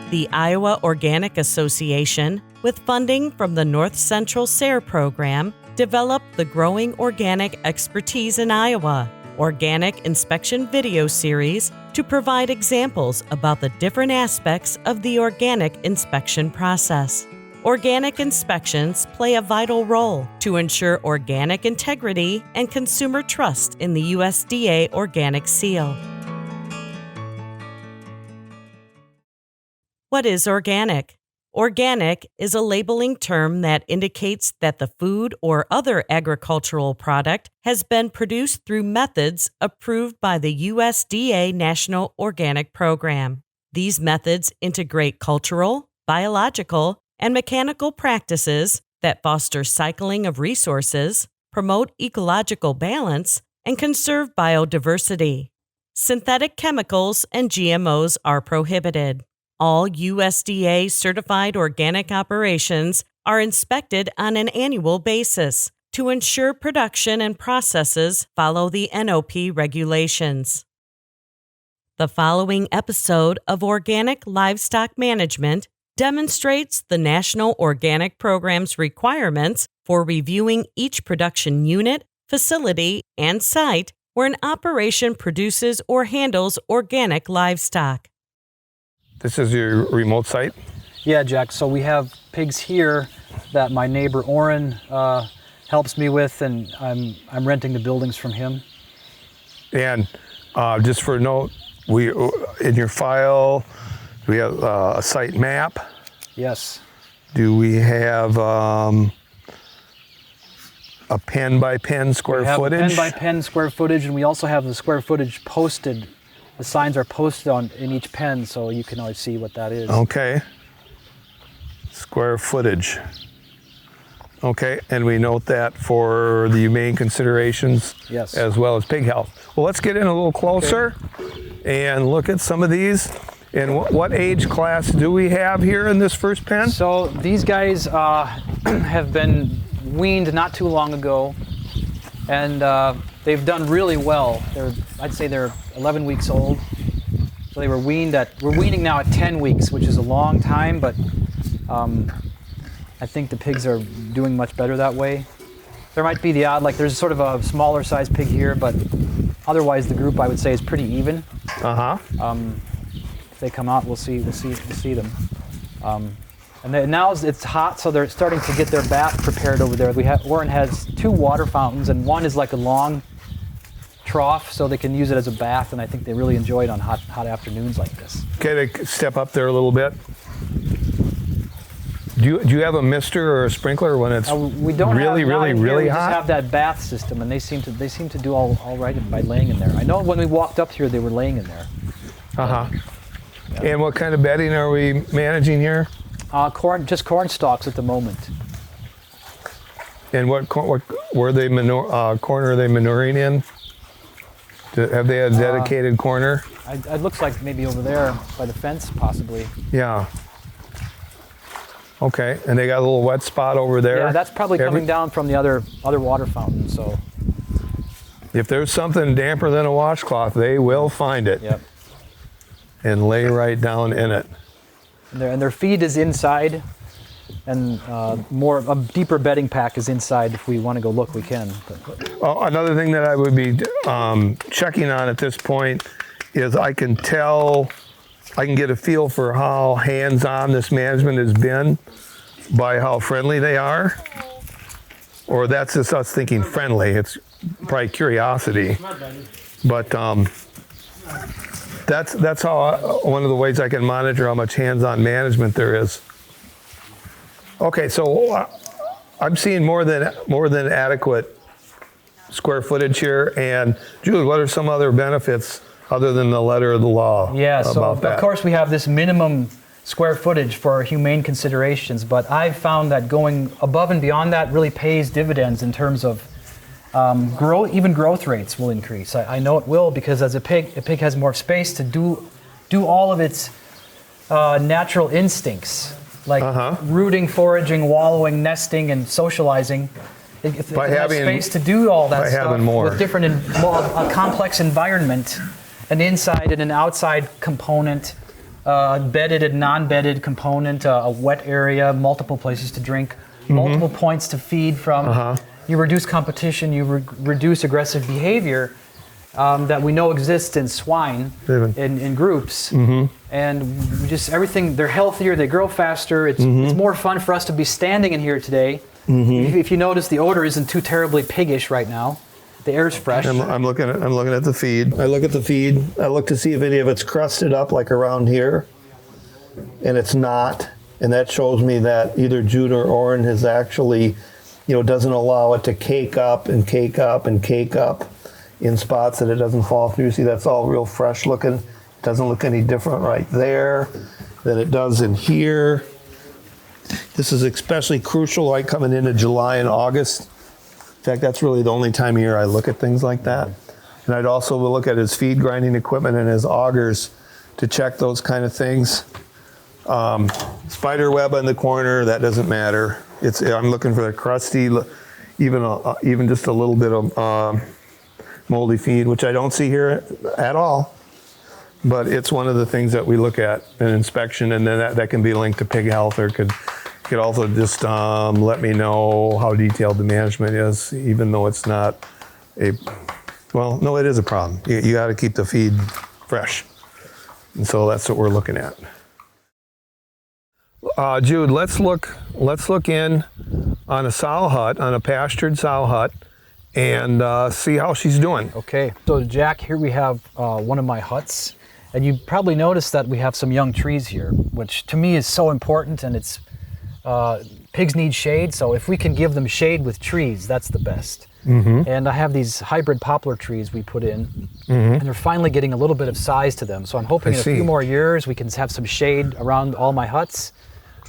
The Iowa Organic Association, with funding from the North Central SARE program, developed the Growing Organic Expertise in Iowa Organic Inspection video series to provide examples about the different aspects of the organic inspection process. Organic inspections play a vital role to ensure organic integrity and consumer trust in the USDA Organic seal. What is organic? Organic is a labeling term that indicates that the food or other agricultural product has been produced through methods approved by the USDA National Organic Program. These methods integrate cultural, biological, and mechanical practices that foster cycling of resources, promote ecological balance, and conserve biodiversity. Synthetic chemicals and GMOs are prohibited. All USDA certified organic operations are inspected on an annual basis to ensure production and processes follow the NOP regulations. The following episode of Organic Livestock Management demonstrates the National Organic Program's requirements for reviewing each production unit, facility, and site where an operation produces or handles organic livestock. This is your remote site? Yeah, Jack. So we have pigs here that my neighbor Orrin helps me with, and I'm renting the buildings from him. And just for a note, we in your file we have a site map. Yes. Do we have a pen by pen square footage? Pen by pen square footage, and we also have the square footage posted. The signs are posted in each pen, so you can always see what that is. Okay. Square footage. Okay, and we note that for the humane considerations, yes, as well as pig health. Well, let's get in a little closer and look at some of these. And what age class do we have here in this first pen? So these guys have been weaned not too long ago, and they've done really well. I'd say they're 11 weeks old. So they were weaned we're weaning now at 10 weeks, which is a long time, but I think the pigs are doing much better that way. There might be the odd, like there's sort of a smaller size pig here, but otherwise the group I would say is pretty even. If they come out, we'll see them. And now it's hot, so they're starting to get their bath prepared over there. Orrin has 2 water fountains, and one is like a long trough, so they can use it as a bath, and I think they really enjoy it on hot afternoons like this. Okay, to step up there a little bit. Do you have a mister or a sprinkler when it's we don't really hot? We just have that bath system, and they seem to do all right by laying in there. I know when we walked up here, they were laying in there. Yeah. And what kind of bedding are we managing here? Just corn stalks at the moment. And what corn are they manuring in? Have they a dedicated corner? It looks like maybe over there by the fence, possibly. Yeah. Okay, and they got a little wet spot over there. Yeah, that's probably coming down from the other water fountain. So, if there's something damper than a washcloth, they will find it. Yep. And lay right down in it. And their feed is inside, and a deeper bedding pack is inside. If we want to go look, we can. Another thing that I would be checking on at this point is I can get a feel for how hands-on this management has been by how friendly they are. Or that's just us thinking friendly. It's probably curiosity. But that's how one of the ways I can monitor how much hands-on management there is. Okay, so I'm seeing more than adequate square footage here. And Jude, what are some other benefits other than the letter of the law? Yeah, so of course we have this minimum square footage for humane considerations, but I've found that going above and beyond that really pays dividends in terms of growth rates will increase. I know it will, because as a pig has more space to do all of its natural instincts, like rooting, foraging, wallowing, nesting, and socializing. If they have space to do all that stuff with a complex environment, an inside and an outside component, bedded and non-bedded component, a wet area, multiple places to drink, multiple points to feed from. You reduce competition, you reduce aggressive behavior that we know exists in swine in groups. And we just everything, they're healthier, they grow faster. It's more fun for us to be standing in here today. If you notice, the odor isn't too terribly piggish right now. The air's fresh. I'm looking at the feed. I look at the feed. I look to see if any of it's crusted up, like around here, and it's not. And that shows me that either June or Orin has actually, doesn't allow it to cake up and cake up and cake up in spots that it doesn't fall through. See, that's all real fresh looking. It doesn't look any different right there than it does in here. This is especially crucial like coming into July and August. In fact, that's really the only time of year I look at things like that. And I'd also look at his feed grinding equipment and his augers to check those kind of things. Spider web in the corner, that doesn't matter. I'm looking for the crusty, even just a little bit of moldy feed, which I don't see here at all. But it's one of the things that we look at in inspection, and then that can be linked to pig health, or could also just let me know how detailed the management is, even though it's not it is a problem. You got to keep the feed fresh. And so that's what we're looking at. Jude, let's look in on a sow hut, on a pastured sow hut, and see how she's doing. Okay, so Jack, here we have one of my huts, and you probably noticed that we have some young trees here, which to me is so important, and it's pigs need shade, so if we can give them shade with trees, that's the best. And I have these hybrid poplar trees we put in, and they're finally getting a little bit of size to them. So I'm hoping in a few more years we can have some shade around all my huts.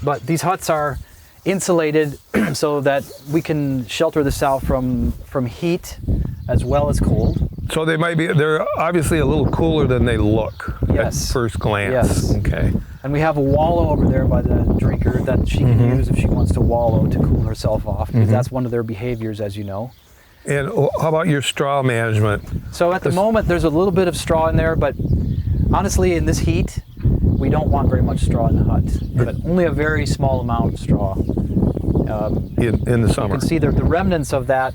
But these huts are insulated so that we can shelter the sow from heat as well as cold. So they're obviously a little cooler than they look at first glance. Yes. Okay. And we have a wallow over there by the drinker that she can use if she wants to wallow to cool herself off, because that's one of their behaviors, as you know. And how about your straw management? So at the moment, there's a little bit of straw in there, but honestly, in this heat, we don't want very much straw in the hut, but only a very small amount of straw. In the summer. You can see the remnants of that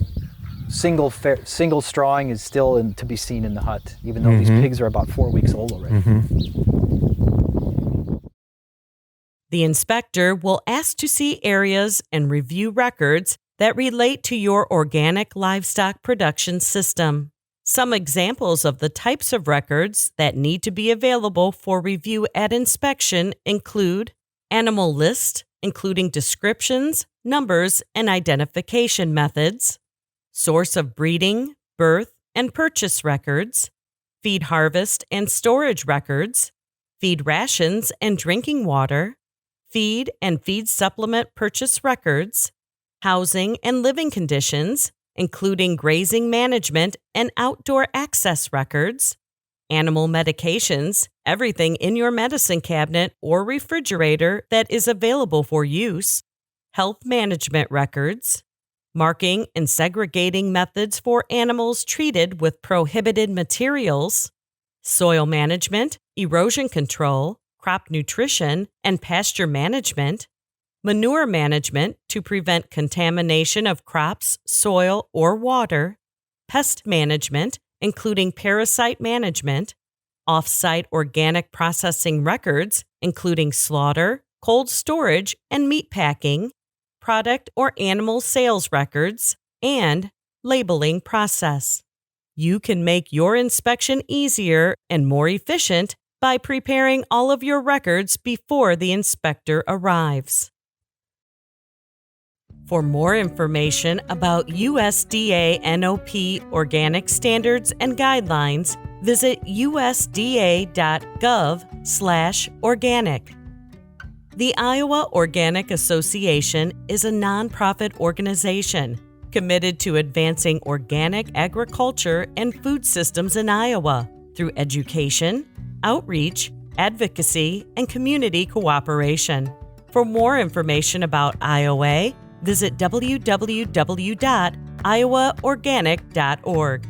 single strawing is still to be seen in the hut, even though these pigs are about 4 weeks old already. The inspector will ask to see areas and review records that relate to your organic livestock production system. Some examples of the types of records that need to be available for review at inspection include animal list, including descriptions, numbers, and identification methods, source of breeding, birth, and purchase records, feed harvest and storage records, feed rations and drinking water, feed and feed supplement purchase records, housing and living conditions, including grazing management and outdoor access records, animal medications, everything in your medicine cabinet or refrigerator that is available for use, health management records, marking and segregating methods for animals treated with prohibited materials, soil management, erosion control, crop nutrition, and pasture management, manure management to prevent contamination of crops, soil, or water, pest management, including parasite management, off-site organic processing records, including slaughter, cold storage, and meat packing, product or animal sales records, and labeling process. You can make your inspection easier and more efficient by preparing all of your records before the inspector arrives. For more information about USDA NOP organic standards and guidelines, visit usda.gov/organic. The Iowa Organic Association is a nonprofit organization committed to advancing organic agriculture and food systems in Iowa through education, outreach, advocacy, and community cooperation. For more information about IOA, visit www.iowaorganic.org.